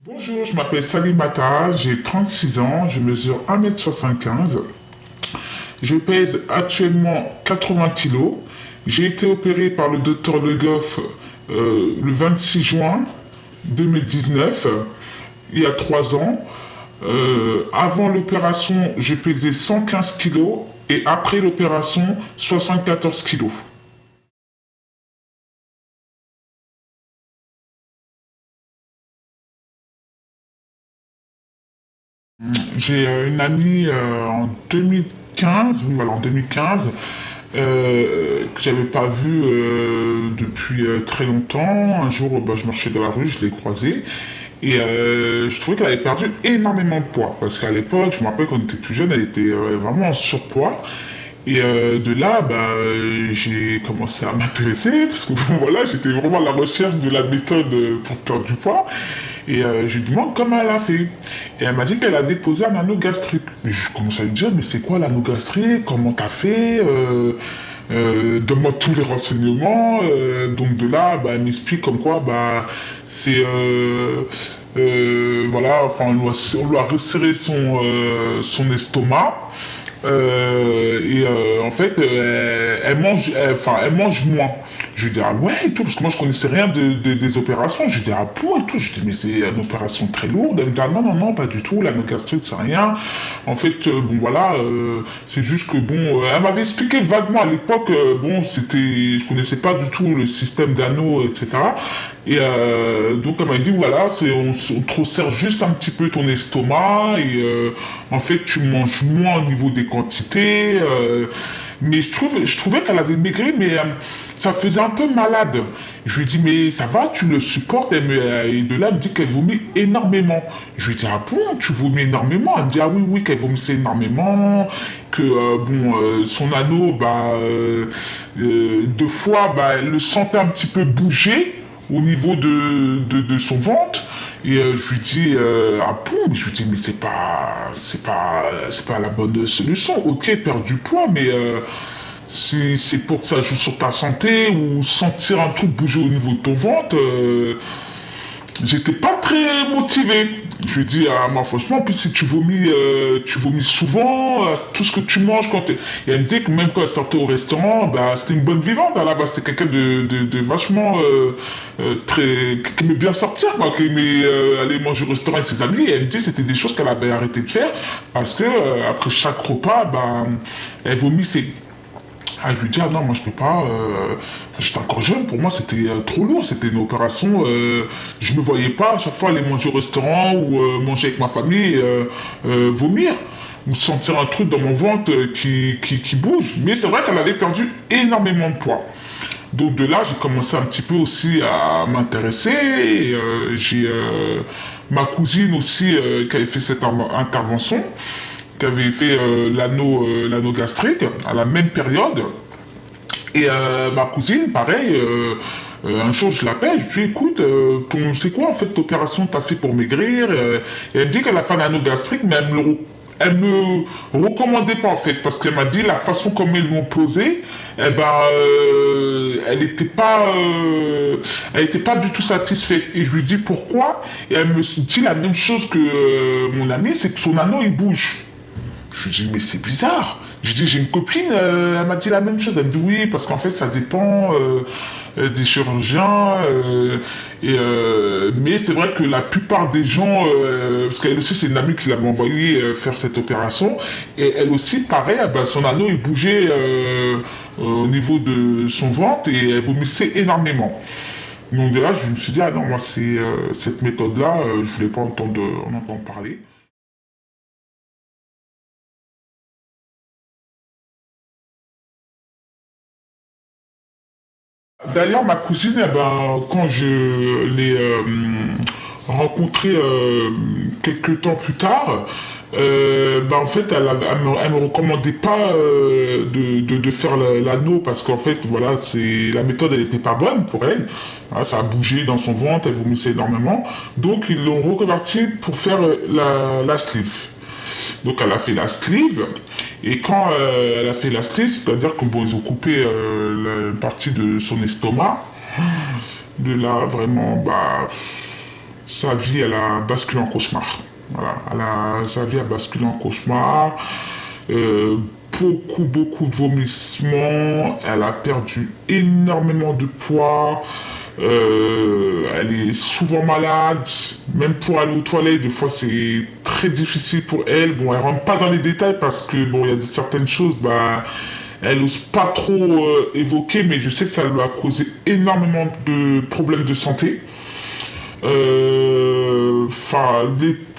Bonjour, je m'appelle Salimata, j'ai 36 ans, je mesure 1,75 m. Je pèse actuellement 80 kilos. J'ai été opéré par le docteur Le Goff le 26 juin 2019, il y a 3 ans. Avant l'opération, je pesais 115 kilos et après l'opération, 74 kilos. J'ai une amie en 2015, oui voilà, en 2015, que j'avais pas vue depuis très longtemps. Un jour, bah, je marchais dans la rue, je l'ai croisée. Et je trouvais qu'elle avait perdu énormément de poids. Parce qu'à l'époque, je me rappelle quand on était plus jeune, elle était vraiment en surpoids. Et de là, bah, j'ai commencé à m'intéresser, parce que bon, voilà, j'étais vraiment à la recherche de la méthode pour perdre du poids. Et je lui demande comment elle a fait. Et elle m'a dit qu'elle avait posé un anneau gastrique. Et je commence à lui dire, mais c'est quoi l'anneau gastrique? Comment t'as fait? Donne-moi tous les renseignements. Donc de là, bah, elle m'explique comme quoi, bah, c'est... voilà, enfin, on lui a resserré son estomac. En fait, elle mange moins. Je lui dis, ah ouais, et tout, parce que moi je connaissais rien des opérations. Je lui dis, ah bon, et tout. Je dis, mais c'est une opération très lourde. Elle me dit, ah non, non, non, pas du tout, la gastrique, c'est rien. En fait, bon, voilà, c'est juste que, bon, elle m'avait expliqué vaguement à l'époque, bon, je connaissais pas du tout le système d'anneaux, etc. Et donc elle m'a dit, voilà, on te resserre juste un petit peu ton estomac, et en fait, tu manges moins au niveau des quantités. Mais je trouvais qu'elle avait maigri, mais ça faisait un peu malade. Je lui ai dit, mais ça va, tu le supportes? Et de là, elle me dit qu'elle vomit énormément. Je lui ai dit, ah bon, tu vomis énormément? Elle me dit, ah oui, oui, qu'elle vomissait énormément, que son anneau, bah, deux fois, bah, elle le sentait un petit peu bouger au niveau de son ventre. Et je lui dis, ah bon, je lui dis, mais c'est pas la bonne solution. Ok, perdre du poids, mais c'est pour que ça joue sur ta santé ou sentir un truc bouger au niveau de ton ventre. J'étais pas très motivé. Je lui dis, ah, moi, franchement, en plus, si tu vomis souvent, tout ce que tu manges quand t'es... Et elle me dit que même quand elle sortait au restaurant, bah, c'était une bonne vivante, à la base, c'était quelqu'un de vachement très... qui aimait bien sortir, quoi, qui aimait aller manger au restaurant avec ses amis. Et elle me dit que c'était des choses qu'elle avait arrêté de faire, parce que après chaque repas, bah, elle vomissait. Ah, je lui dis, ah non, moi je peux pas. J'étais encore jeune, pour moi c'était trop lourd, c'était une opération. Je me voyais pas à chaque fois aller manger au restaurant ou manger avec ma famille, vomir ou sentir un truc dans mon ventre qui bouge. Mais c'est vrai qu'elle avait perdu énormément de poids. Donc de là, j'ai commencé un petit peu aussi à m'intéresser. Et, j'ai ma cousine aussi qui avait fait cette intervention, qui avait fait l'anneau gastrique à la même période. Et ma cousine, pareil, un jour je l'appelle, je lui dis, écoute, c'est quoi en fait l'opération que tu as fait pour maigrir? Et elle me dit qu'elle a fait l'anneau gastrique, mais elle me recommandait pas en fait, parce qu'elle m'a dit la façon comme ils l'ont posé, eh ben, elle était pas du tout satisfaite. Et je lui dis pourquoi? Et elle me dit la même chose que mon ami, c'est que son anneau il bouge. Je lui dis, mais c'est bizarre. Je dis, j'ai une copine, elle m'a dit la même chose. Elle me dit, oui, parce qu'en fait, ça dépend des chirurgiens. Mais c'est vrai que la plupart des gens, parce qu'elle aussi, c'est une amie qui l'avait envoyé faire cette opération, et elle aussi, pareil, ah ben, son anneau, il bougeait au niveau de son ventre, et elle vomissait énormément. Donc de là, je me suis dit, ah non, moi, c'est cette méthode-là, je voulais pas en entendre parler. D'ailleurs, ma cousine, eh ben, quand je l'ai rencontrée quelques temps plus tard, ben, en fait, elle me recommandait pas de faire l'anneau parce qu'en fait, voilà, la méthode, elle était pas bonne pour elle. Hein, ça a bougé dans son ventre, elle vomissait énormément. Donc, ils l'ont reconverti pour faire la sleeve. Donc elle a fait la sleeve, et quand elle a fait la sleeve, c'est-à-dire que bon, ils ont coupé une partie de son estomac, de là vraiment, bah, sa vie, elle a basculé en cauchemar. Voilà, sa vie a basculé en cauchemar. Euh, beaucoup de vomissements. Elle a perdu énormément de poids. Elle est souvent malade. Même pour aller aux toilettes, des fois, c'est très difficile pour elle. Bon, elle rentre pas dans les détails parce que, bon, il y a certaines choses, bah, elle n'ose pas trop évoquer, mais je sais que ça lui a causé énormément de problèmes de santé. Enfin,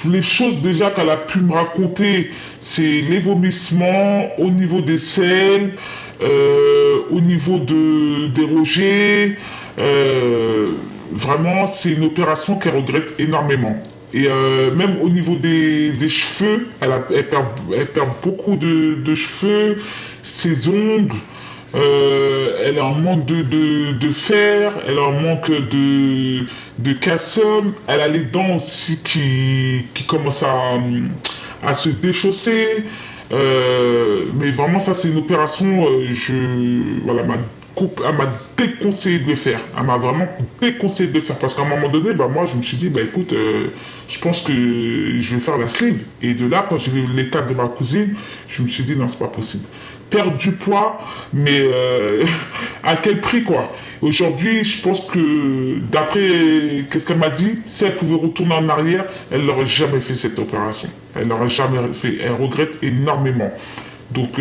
les choses déjà qu'elle a pu me raconter, c'est les vomissements au niveau des selles, au niveau des rejets. Vraiment, c'est une opération qu'elle regrette énormément. Et même au niveau des cheveux, elle perd beaucoup de cheveux, ses ongles. Elle a un manque de fer, elle a un manque de calcium, elle a les dents aussi qui commencent à se déchausser. Mais vraiment, ça, c'est une opération, voilà, elle m'a déconseillé de le faire. Elle m'a vraiment déconseillé de le faire. Parce qu'à un moment donné, bah, moi, je me suis dit, bah, écoute, je pense que je vais faire la sleeve. Et de là, quand j'ai vu l'état de ma cousine, je me suis dit, non, c'est pas possible. Perdre du poids, mais à quel prix, quoi. Aujourd'hui, je pense que, d'après qu'est-ce qu'elle m'a dit, si elle pouvait retourner en arrière, elle n'aurait jamais fait cette opération. Elle n'aurait jamais fait. Elle regrette énormément. Donc,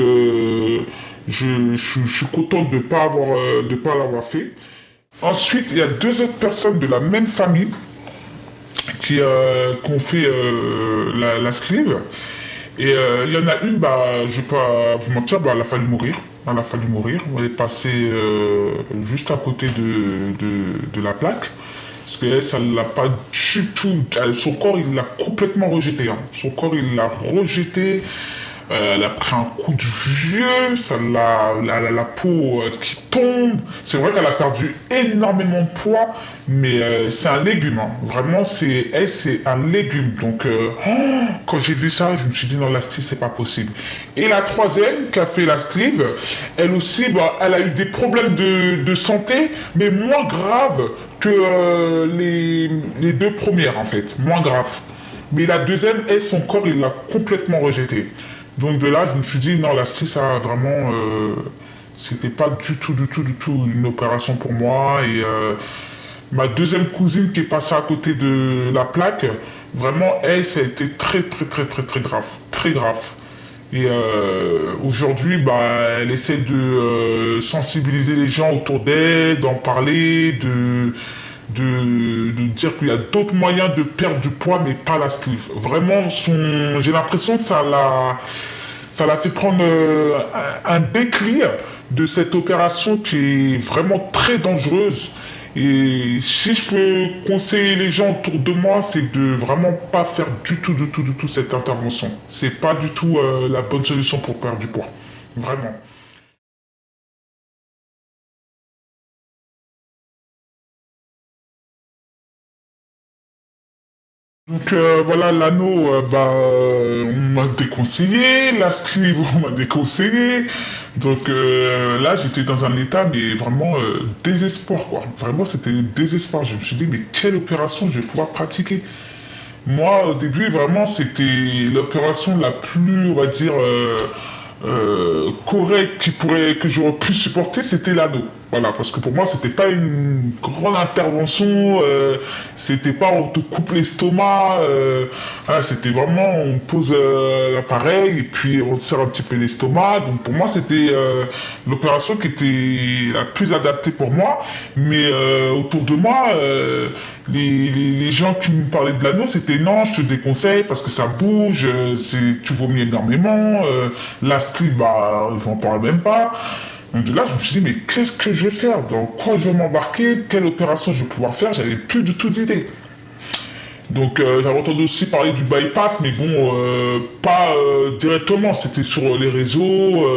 je suis content de pas l'avoir fait. Ensuite, il y a deux autres personnes de la même famille qui ont fait la sleeve. Et il y en a une, bah, je vais pas vous mentir, bah, elle a fallu mourir. Elle a fallu mourir. Elle est passée juste à côté de la plaque. Parce que ça ne l'a pas du tout. Son corps, il l'a complètement rejeté. Hein. Son corps, il l'a rejeté. Elle a pris un coup de vieux, la peau qui tombe. C'est vrai qu'elle a perdu énormément de poids, mais c'est un légume. Hein. Vraiment, c'est un légume. Donc, quand j'ai vu ça, je me suis dit non, la sleeve, c'est pas possible. Et la troisième qui a fait la sleeve, elle aussi, bah, elle a eu des problèmes de santé, mais moins graves que les deux premières, en fait. Moins graves. Mais la deuxième, elle, son corps, il l'a complètement rejeté. Donc de là, je me suis dit, non, la sleeve, ça vraiment, c'était pas du tout une opération pour moi. Et ma deuxième cousine qui est passée à côté de la plaque, vraiment, elle, ça a été très grave. Très grave. Et aujourd'hui, bah, elle essaie de sensibiliser les gens autour d'elle, d'en parler, de dire qu'il y a d'autres moyens de perdre du poids, mais pas la sleeve. Vraiment, j'ai l'impression que ça l'a fait prendre un déclic de cette opération qui est vraiment très dangereuse. Et si je peux conseiller les gens autour de moi, c'est de vraiment pas faire du tout cette intervention. C'est pas du tout la bonne solution pour perdre du poids. Vraiment. Donc voilà, l'anneau, on m'a déconseillé, la sleeve, on m'a déconseillé. Donc là, j'étais dans un état, mais vraiment désespoir, quoi. Vraiment, c'était désespoir. Je me suis dit, mais quelle opération je vais pouvoir pratiquer? Moi, au début, vraiment, c'était l'opération la plus, on va dire, correcte que j'aurais pu supporter, c'était l'anneau. Voilà, parce que pour moi, c'était pas une grande intervention, c'était pas on te coupe l'estomac, voilà, c'était vraiment on pose l'appareil et puis on te serre un petit peu l'estomac. Donc pour moi, c'était l'opération qui était la plus adaptée pour moi. Mais autour de moi, les gens qui me parlaient de l'anneau, c'était non, je te déconseille parce que ça bouge, tu vomis énormément, la sleeve, bah, j'en parle même pas. Donc de là, je me suis dit, mais qu'est-ce que je vais faire? Dans quoi je vais m'embarquer? Quelle opération je vais pouvoir faire? J'avais plus du tout d'idée. Donc j'avais entendu aussi parler du bypass, mais bon, pas directement, c'était sur les réseaux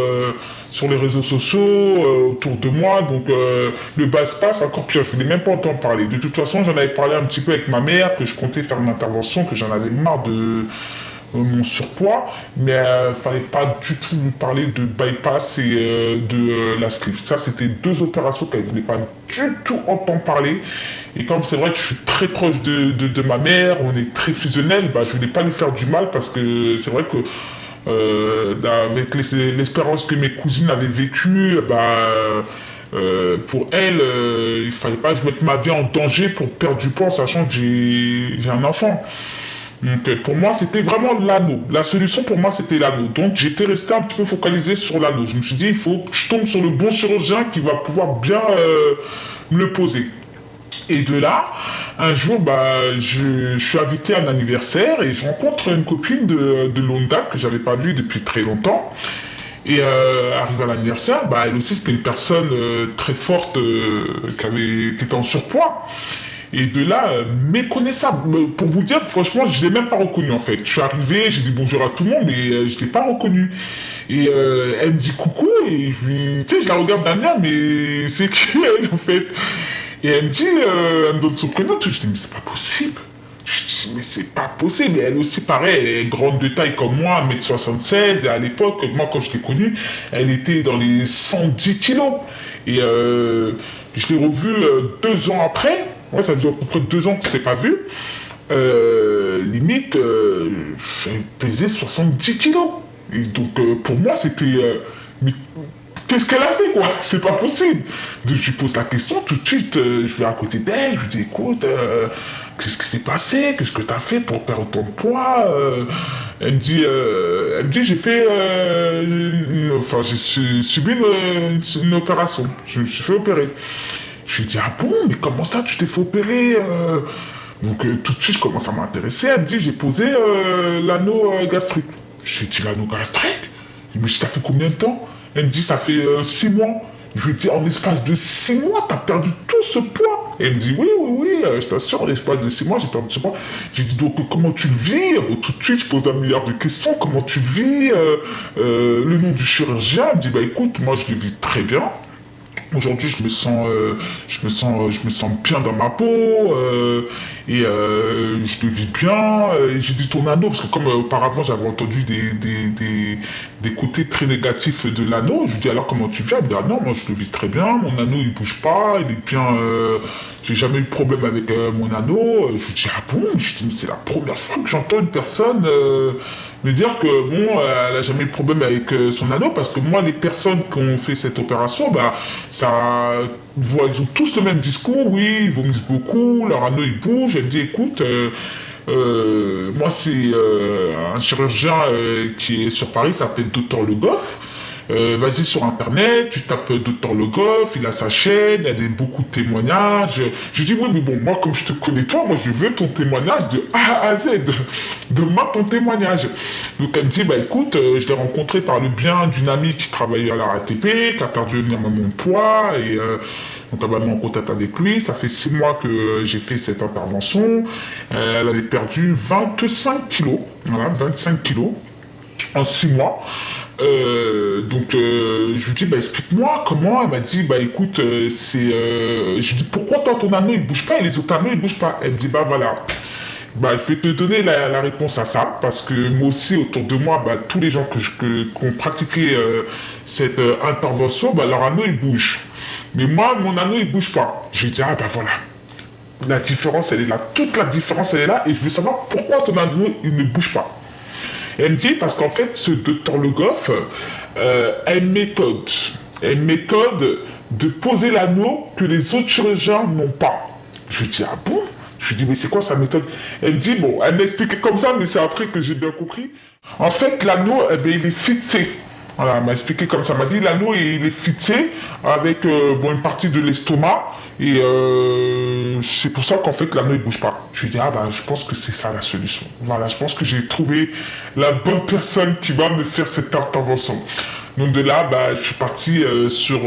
sociaux, autour de moi. Donc le bypass, encore que je ne voulais même pas entendre parler. De toute façon, j'en avais parlé un petit peu avec ma mère, que je comptais faire une intervention, que j'en avais marre de mon surpoids, mais fallait pas du tout nous parler de bypass et de la sleeve. Ça, c'était deux opérations qu'elle voulait pas du tout entendre parler. Et comme c'est vrai que je suis très proche de ma mère, on est très fusionnels, bah, je voulais pas lui faire du mal parce que c'est vrai que avec l'espérance que mes cousines avaient vécue, bah, pour elles, il fallait pas que je mette ma vie en danger pour perdre du poids, sachant que j'ai un enfant. Donc pour moi, c'était vraiment l'anneau. La solution pour moi, c'était l'anneau. Donc j'étais resté un petit peu focalisé sur l'anneau. Je me suis dit, il faut que je tombe sur le bon chirurgien qui va pouvoir bien me le poser. Et de là, un jour, bah, je suis invité à un anniversaire et je rencontre une copine de longue date que j'avais pas vue depuis très longtemps. Et arrivé à l'anniversaire, bah, elle aussi c'était une personne très forte qui était en surpoids. Et de là, méconnaissable. Pour vous dire, franchement, je l'ai même pas reconnu en fait. Je suis arrivé, j'ai dit bonjour à tout le monde, mais je l'ai pas reconnu. Et elle me dit coucou, et tu sais, je la regarde d'un air, mais c'est qui elle en fait? Et elle me dit, elle me donne son prénom, tout. Je dis, mais c'est pas possible. Je dis, mais c'est pas possible. Et elle aussi, pareil, elle est grande de taille comme moi, 1m76. Et à l'époque, moi, quand je l'ai connue, elle était dans les 110 kilos. Et je l'ai revue 2 ans après. Ouais, ça faisait à peu près 2 ans que je t'ai pas vu. Limite, j'ai pesé 70 kilos. Et donc, pour moi, c'était... mais qu'est-ce qu'elle a fait, quoi? C'est pas possible. Donc, je lui pose la question, tout de suite, je vais à côté d'elle, je lui dis, écoute, qu'est-ce qui s'est passé? Qu'est-ce que t'as fait pour perdre ton poids? Elle me dit, j'ai fait... enfin, j'ai subi une opération. Je me suis fait opérer. Je lui dis, ah bon, mais comment ça, tu t'es fait opérer Donc, tout de suite, je commence à m'intéresser. Elle me dit, j'ai posé l'anneau gastrique. J'ai dit, l'anneau gastrique? Mais ça fait combien de temps? Elle me dit, ça fait 6 mois. Je lui dis, en l'espace de 6 mois, t'as perdu tout ce poids. Et elle me dit, oui, oui, oui, je t'assure, en l'espace de 6 mois, j'ai perdu ce poids. J'ai dit, donc, comment tu le vis? Bon, tout de suite, je pose 1 milliard de questions. Comment tu le vis? Le nom du chirurgien? Elle me dit, bah écoute, moi, je le vis très bien. Aujourd'hui, je me sens bien dans ma peau et je le vis bien. Et j'ai dit ton anneau parce que comme auparavant j'avais entendu des côtés très négatifs de l'anneau, je lui dis alors comment tu vis? Elle me dit ah non, moi je le vis très bien. Mon anneau il bouge pas, il est bien. J'ai jamais eu de problème avec mon anneau. Je lui dis ah bon? Je dis mais c'est la première fois que j'entends une personne me dire que bon, elle a jamais eu de problème avec son anneau parce que moi les personnes qui ont fait cette opération, bah ça, ils ont tous le même discours, oui, ils vomissent beaucoup, leur anneau il bouge. Elle dit écoute, moi c'est un chirurgien qui est sur Paris, il s'appelle Dr Le Goff. Vas-y sur internet, tu tapes Dr Le Goff, il a sa chaîne, il y a beaucoup de témoignages. Je dis oui mais bon, moi comme je te connais toi, moi je veux ton témoignage de A à Z. Donne-moi ton témoignage. Donc elle me dit bah écoute, je l'ai rencontré par le bien d'une amie qui travaillait à la RATP, qui a perdu énormément de poids et donc elle m'a mis en contact avec lui. Ça fait 6 mois que j'ai fait cette intervention. Elle avait perdu 25 kilos, voilà, 25 kilos en 6 mois. Je lui dis bah explique-moi comment. Elle m'a dit bah écoute je lui dis pourquoi toi ton anneau il bouge pas et les autres anneaux ils bougent pas. Elle me dit bah voilà, bah je vais te donner la réponse à ça parce que moi aussi autour de moi bah tous les gens qui ont pratiqué cette intervention bah leur anneau il bouge mais moi mon anneau il bouge pas. Je lui dis ah bah voilà, la différence elle est là, toute la différence elle est là et je veux savoir pourquoi ton anneau il ne bouge pas. Elle me dit parce qu'en fait, ce docteur Le Goff a une méthode. Une méthode de poser l'anneau que les autres chirurgiens n'ont pas. Je lui dis, ah bon? Je lui dis, mais c'est quoi sa méthode? Elle me dit, bon, elle m'a expliqué comme ça, mais c'est après que j'ai bien compris. En fait, l'anneau, eh bien, il est fixé. Voilà, elle m'a expliqué comme ça. Elle m'a dit, l'anneau, il est fixé avec bon, une partie de l'estomac. Et c'est pour ça qu'en fait, l'anneau, il bouge pas. Je lui dis, ah bah, je pense que c'est ça la solution. Voilà, je pense que j'ai trouvé la bonne personne qui va me faire cette intervention. Donc de là, bah, je suis parti sur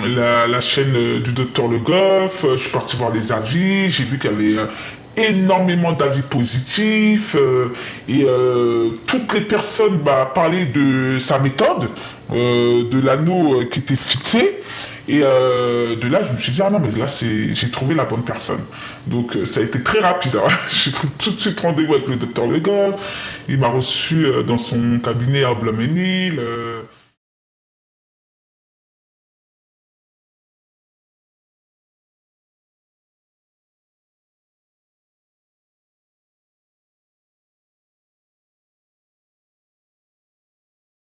la chaîne du docteur Le Goff. Je suis parti voir les avis. J'ai vu qu'il y avait énormément d'avis positifs et toutes les personnes parlaient de sa méthode, de l'anneau qui était fixé. Et de là, je me suis dit, ah non, mais là, j'ai trouvé la bonne personne. Donc, ça a été très rapide. Hein. J'ai pris tout de suite rendez-vous avec le docteur Le Goff. Il m'a reçu dans son cabinet à Blumenhill.